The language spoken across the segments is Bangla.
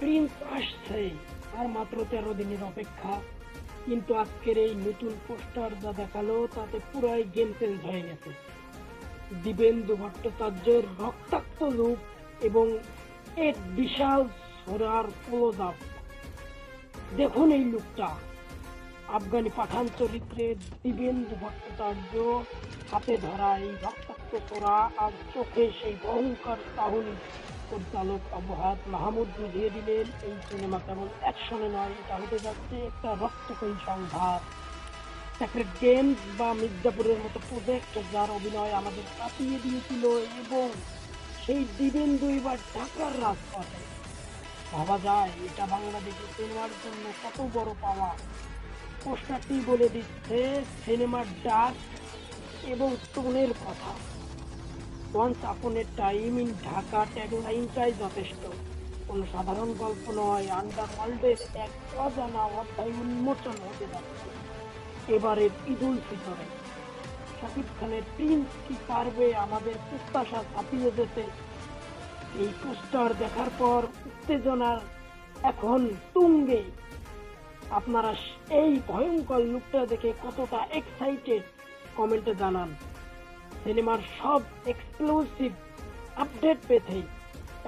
প্রিন্স আসছে, আর মাত্র 13 দিনের অপেক্ষা। কিন্তু আজকের এই নতুন পোস্টার যা দেখালো তাতে পুরাই গেম চেঞ্জ হয়ে গেছে। দিবেন্দু ভট্টাচার্যের রক্তাক্ত লুক এবং এক বিশাল ছোড়ার ক্লোজ আপ। দেখুন এই লুকটা। আফগানি পাঠান চরিত্রে দিবেন্দু ভট্টাচার্য হাতে ধরা এই রক্তাক্ত ছোড়া আর চোখে সেই ভয়ঙ্কর চাহনি। পরিচালক আবহাত মাহমুদ বুঝিয়ে দিলেন এই সিনেমা কেবল অ্যাকশনে নয়, এটা হতে যাচ্ছে একটা রক্তক্ষয়ী সংঘাত। সেক্রেট গেমস বা মির্জাপুরের মতো প্রজেক্ট যার অভিনয় আমাদের কাঁপিয়ে দিয়েছিল, এবং সেই দিবেন্দু এবার ঢাকার রাজপথে। ভাবা যায় এটা বাংলাদেশি সিনেমার জন্য কত বড় পাওয়া। পোস্টারটি বলে দিচ্ছে সিনেমার ডাক এবং টোনের কথা। Once upon a time in Dhaka ট্যাগলাইনটাই যথেষ্ট। কোনো সাধারণ গল্প নয়, আন্ডারওয়ার্ল্ডের এক অজানা অধ্যায় উন্মোচন হতে যাচ্ছে এবারের ঈদুল ফিতরে। শাকিব খানের প্রিন্স কি পারবে আমাদের প্রত্যাশা ছাপিয়ে যেতে? এই পোস্টার দেখার পর উত্তেজনার এখন তুঙ্গে। আপনারা এই ভয়ঙ্কর লুকটা দেখে কতটা এক্সাইটেড কমেন্টে জানান। সিনেমার সব এক্সক্লুসিভ আপডেট পেতে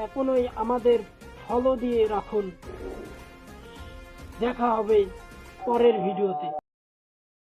এখনই আমাদের ফলো দিয়ে রাখুন। দেখা হবে পরের ভিডিওতে।